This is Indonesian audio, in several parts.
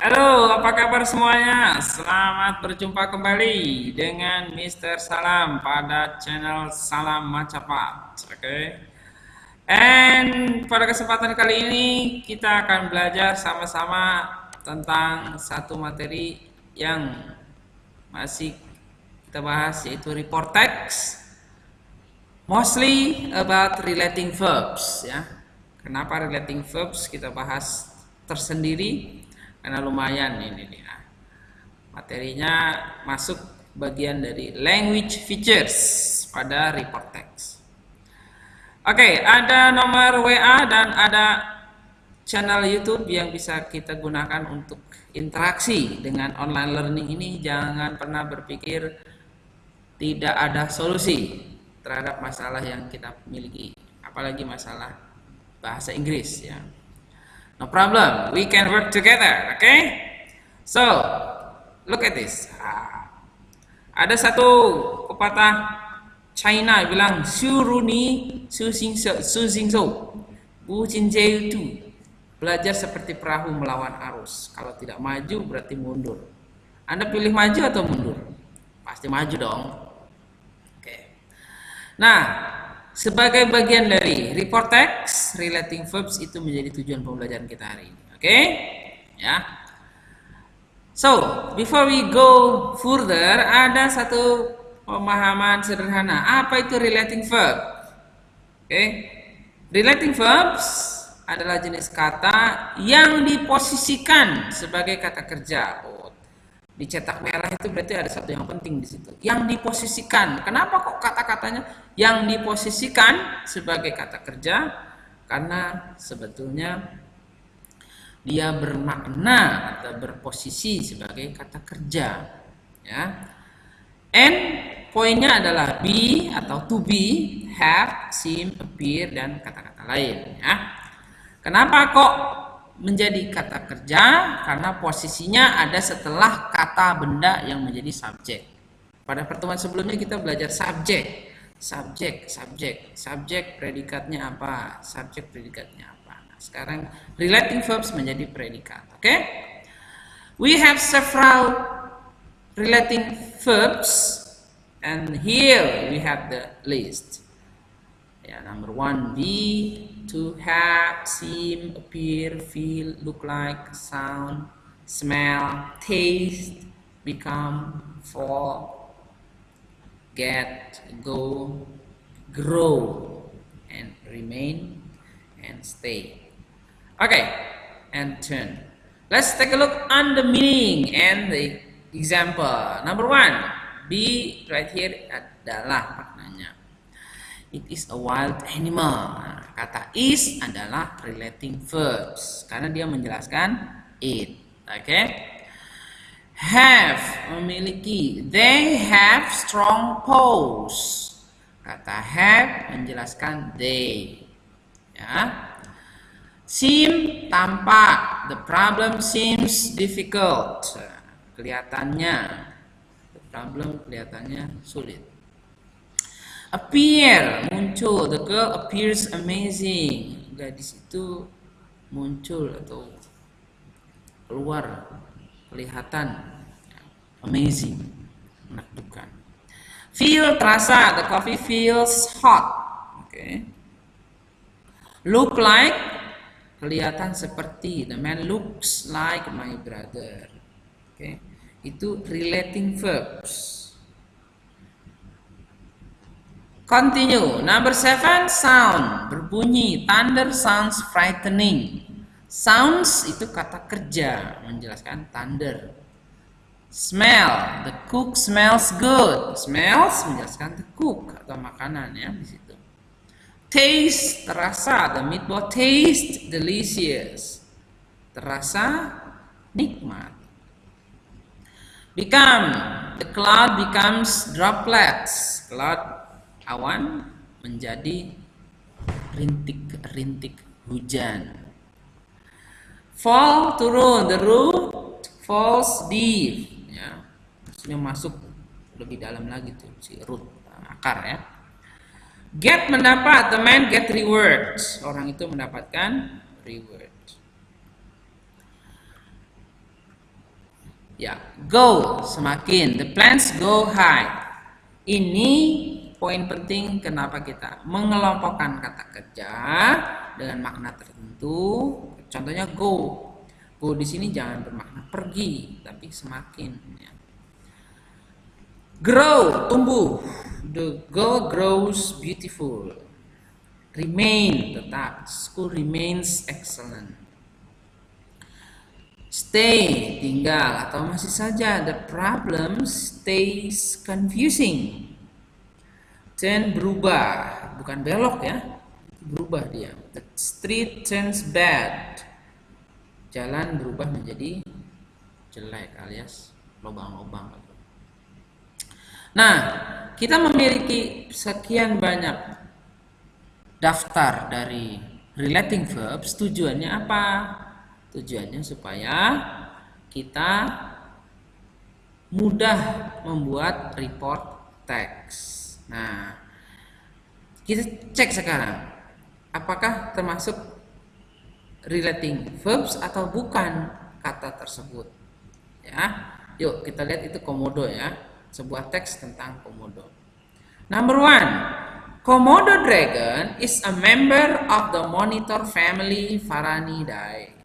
Halo, apa kabar semuanya? Selamat berjumpa kembali dengan Mister Salam pada channel Salam Macapat. Oke. And pada kesempatan kali ini kita akan belajar sama-sama tentang satu materi yang masih kita bahas, yaitu report text, mostly about relating verbs ya. Kenapa relating verbs kita bahas tersendiri? Karena lumayan ini nih. Nah, materinya masuk bagian dari language features pada report text. Oke, ada nomor WA dan ada channel YouTube yang bisa kita gunakan untuk interaksi dengan online learning ini. Jangan pernah berpikir tidak ada solusi terhadap masalah yang kita miliki, apalagi masalah bahasa Inggris ya. No problem, we can work together, okay? So, look at this. Ada satu pepatah China bilang Shuruni Su Xing Bu Jinjai Tu. Belajar seperti perahu melawan arus. Kalau tidak maju berarti mundur. Anda pilih maju atau mundur? Pasti maju dong. Oke. Nah, sebagai bagian dari report text, relating verbs itu menjadi tujuan pembelajaran kita hari ini. Oke? Ya. So, before we go further, ada satu pemahaman sederhana. Apa itu relating verb? Oke. Relating verbs adalah jenis kata yang diposisikan sebagai kata kerja. Dicetak merah itu berarti ada satu yang penting di situ. Yang diposisikan. Kenapa kok kata-katanya yang diposisikan sebagai kata kerja? Karena sebetulnya dia bermakna atau berposisi sebagai kata kerja. Ya. And poinnya adalah be atau to be, have, seem, appear, dan kata-kata lain. Ya. Kenapa kok menjadi kata kerja? Karena posisinya ada setelah kata benda yang menjadi subjek. Pada pertemuan sebelumnya kita belajar subjek, predikatnya apa, subjek predikatnya apa. Nah, sekarang relating verbs menjadi predikat. Oke? We have several relating verbs, and here we have the list. Ya, number one, be, to have, seem, appear, feel, look like, sound, smell, taste, become, fall, get, go, grow, and remain, and stay. Okay, and turn. Let's take a look on the meaning and the example. Number one, be right here adalah maknanya. It is a wild animal. Nah, kata is adalah relating verbs karena dia menjelaskan it. Oke. Have, memiliki. They have strong paws. Kata have menjelaskan they. Ya. Seem, tampak. The problem seems difficult. Kelihatannya. The problem kelihatannya sulit. Appear, muncul. The girl appears amazing. Gadis itu muncul atau keluar, kelihatan amazing, menakjubkan. Feel, terasa. The coffee feels hot. Okay. Look like, kelihatan seperti. The man looks like my brother. Okay. Itu relating verbs. Continue. Number 7, sound, berbunyi. Thunder sounds frightening. Sounds itu kata kerja, menjelaskan thunder. Smell, the cook smells good. Smells menjelaskan the cook atau makanan ya di situ. Taste, terasa. The meatball taste delicious. Terasa nikmat. Become, the cloud becomes droplets. Cloud, awan, menjadi rintik-rintik hujan. Fall, turun. The root falls deep. Ya, maksudnya masuk lebih dalam lagi tuh si root, akar ya. Get, mendapat. The man get rewards. Orang itu mendapatkan reward. Ya, go semakin. The plants go high. Ini poin penting kenapa kita mengelompokkan kata kerja dengan makna tertentu. Contohnya go. Go di sini jangan bermakna pergi, tapi semakin. Ya. Grow, tumbuh. The girl grows beautiful. Remain, tetap. School remains excellent. Stay, tinggal atau masih saja. The problem stays confusing. Turn, berubah, bukan belok ya, berubah dia. The street turns bad. Jalan berubah menjadi jelek alias lubang-lubang. Nah, kita memiliki sekian banyak daftar dari relating verbs. Tujuannya apa? Tujuannya supaya kita mudah membuat report teks. Nah, kita cek sekarang apakah termasuk relating verbs atau bukan kata tersebut. Ya, yuk kita lihat itu komodo ya, sebuah teks tentang komodo. Number 1, Komodo dragon is a member of the monitor family Varanidae.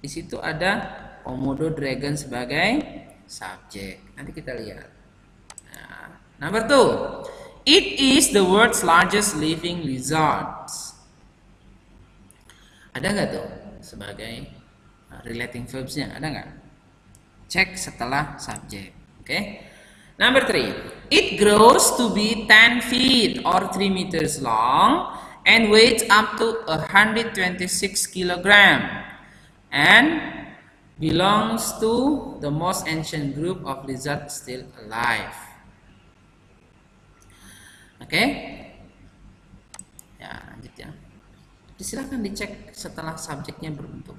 Di situ ada Komodo dragon sebagai subjek. Nanti kita lihat. Nah, number 2, it is the world's largest living lizard. Ada nggak tuh sebagai relating verbsnya? Ada nggak? Cek setelah subjek. Oke. Number 3, it grows to be 10 feet or 3 meters long and weighs up to 126 kilogram. And belongs to the most ancient group of lizards still alive. Oke, ya lanjut ya. Silakan dicek setelah subjeknya berbentuk.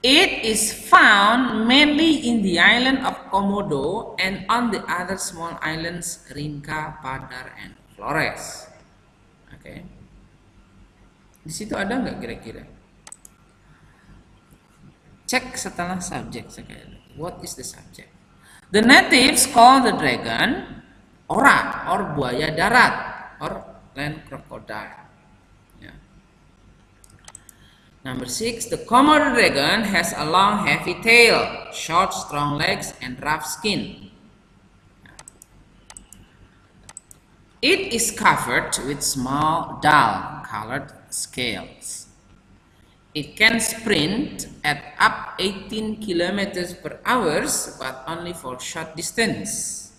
It is found mainly in the island of Komodo and on the other small islands Rinca, Padar, and Flores. Oke, di situ ada nggak kira-kira? Cek setelah subjek sekali. What is the subject? The natives call the dragon ora or buaya darat or land crocodile. Yeah. Number 6, the Komodo dragon has a long heavy tail, short strong legs and rough skin. It is covered with small dull colored scales. It can sprint at up 18 kilometers per hour, but only for short distance.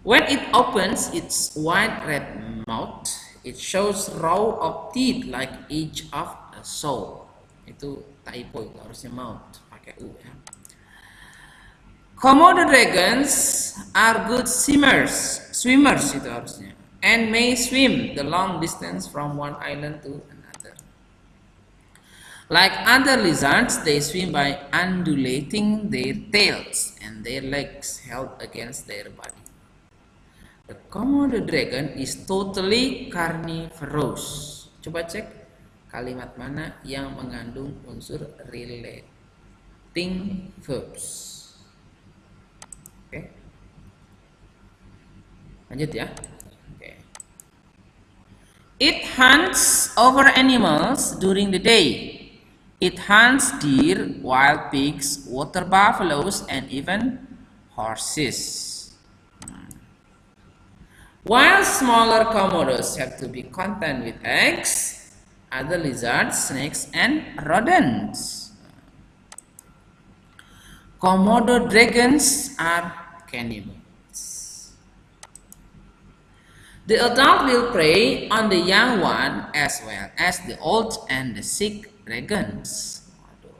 When it opens its wide red mouth, it shows row of teeth like edge of a saw. Itu typo, itu harusnya mouth pakai u ya. Komodo dragons are good swimmers itu harusnya, and may swim the long distance from one island to another. Like other lizards, they swim by undulating their tails and their legs held against their body. The Komodo dragon is totally carnivorous. Coba cek kalimat mana yang mengandung unsur relating verbs. Oke. Lanjut ya. Oke. It hunts over animals during the day. It hunts deer, wild pigs, water buffaloes, and even horses. While smaller komodos have to be content with eggs, other lizards, snakes, and rodents. Komodo dragons are cannibals. The adult will prey on the young one as well as the old and the sick dragons. Waduh.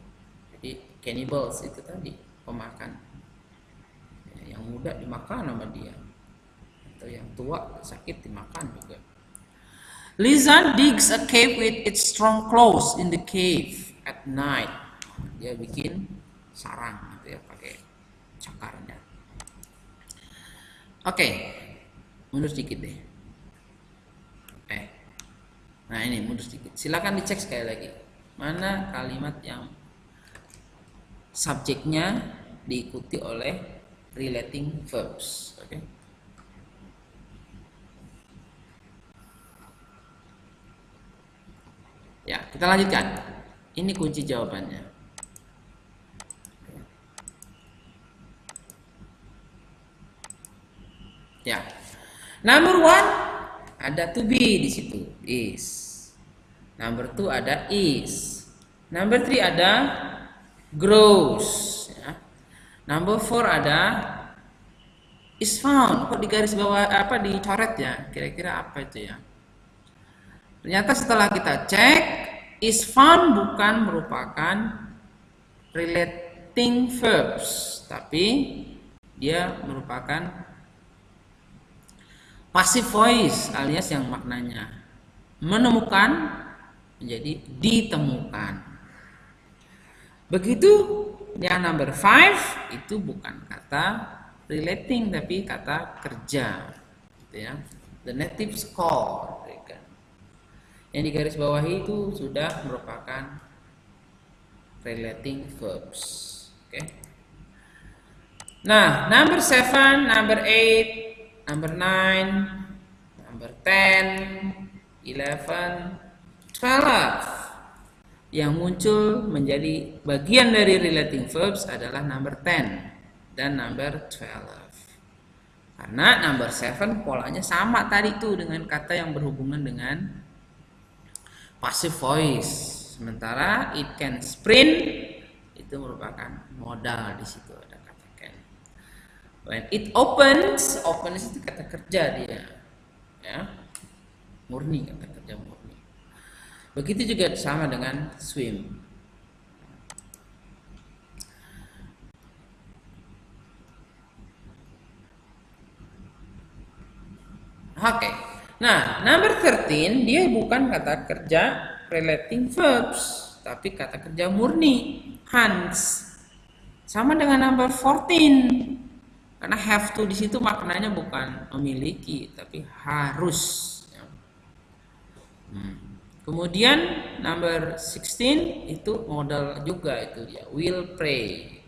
Jadi cannibals itu tadi pemakan. Yang muda dimakan sama dia, atau yang tua sakit dimakan juga. Lizard digs a cave with its strong claws in the cave at night. Dia bikin sarang gitu ya pakai cakarnya. Oke, mundur sedikit deh. Nah ini mundur sedikit. Silakan dicek sekali lagi. Mana kalimat yang subjeknya diikuti oleh relating verbs. Oke. Ya, kita lanjutkan. Ini kunci jawabannya. Ya. Number one ada to be di situ, is. Number two ada is. Number three ada grows. Ya. Number four ada is found. Kok di garis bawah apa dicoret ya? Kira-kira apa itu ya? Ternyata setelah kita cek, is found bukan merupakan relating verbs, tapi dia merupakan passive voice alias yang maknanya menemukan menjadi ditemukan. Begitu yang number 5 itu bukan kata relating tapi kata kerja, gitu ya. The native score, yang di garis bawah itu sudah merupakan relating verbs. Oke. Nah, number 7, number 8, number 9, number 10, 11, 12 yang muncul menjadi bagian dari relating verbs adalah number 10 dan number 12. Karena number 7 polanya sama tadi tuh dengan kata yang berhubungan dengan passive voice. Sementara it can sprint itu merupakan modal, di situ ada kata can. When it opens itu kata kerja dia, ya, murni, kata kerja murni. Begitu juga sama dengan swim. Oke. Nah, number 13 dia bukan kata kerja relating verbs, tapi kata kerja murni, Hans. Sama dengan number 14. Karena have to di situ maknanya bukan memiliki, tapi harus. Kemudian number 16 itu modal juga, itu dia, will pray.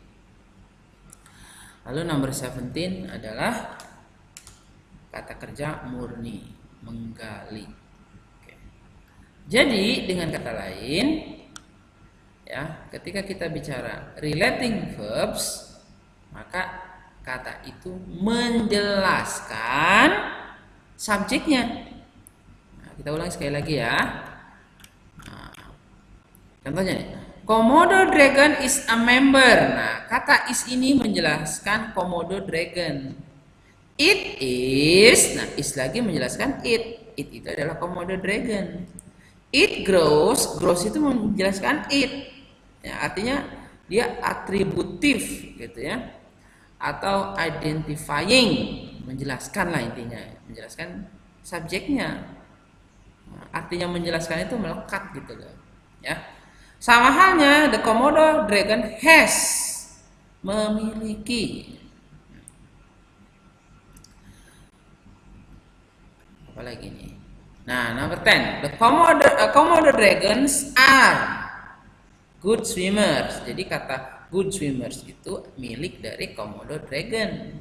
Lalu number 17 adalah kata kerja murni, menggali. Oke. Jadi dengan kata lain, ya, ketika kita bicara relating verbs, maka kata itu menjelaskan subjeknya. Nah, kita ulang sekali lagi ya. Nah, contohnya nih, Komodo dragon is a member. Nah, kata is ini menjelaskan Komodo dragon. It is, nah is lagi menjelaskan it. It itu adalah Komodo dragon. It grows, grows itu menjelaskan it. Ya, artinya dia atributif, gitu ya. Atau identifying, menjelaskan lah intinya, menjelaskan subjeknya. Nah, artinya menjelaskan itu melekat gitu loh, ya. Sama halnya the Komodo dragon has, memiliki. Apalagi nih. Nah, number 10. The Komodo dragons are good swimmers. Jadi kata good swimmers itu milik dari Komodo dragon.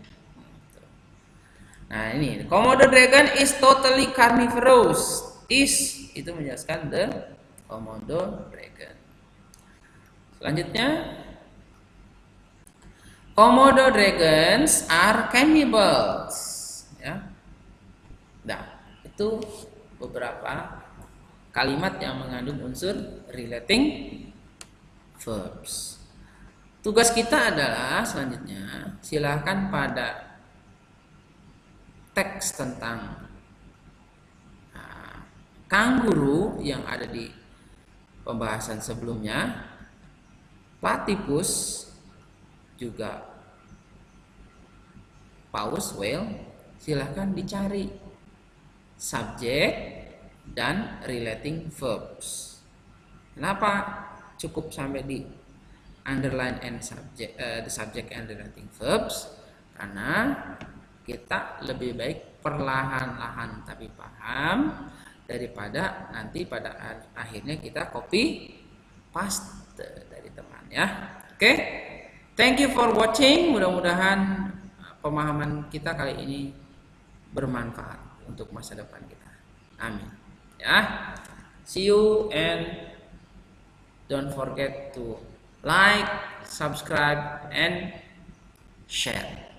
Nah, ini Komodo dragon is totally carnivorous. Is itu menjelaskan the Komodo dragon. Selanjutnya, Komodo dragons are cannibals. Ya. Nah, itu beberapa kalimat yang mengandung unsur relating verbs. Tugas kita adalah selanjutnya, silakan pada teks tentang kanguru yang ada di pembahasan sebelumnya, platypus, juga paus, whale, silahkan dicari subjek dan relating verbs. Kenapa cukup sampai di underline and subject, the subject and relating verbs? Karena kita lebih baik perlahan-lahan tapi paham daripada nanti pada akhirnya kita copy paste dari teman, ya. Oke. Thank you for watching. Mudah-mudahan pemahaman kita kali ini bermanfaat untuk masa depan kita. Amin. Ya. See you and don't forget to like, subscribe and share.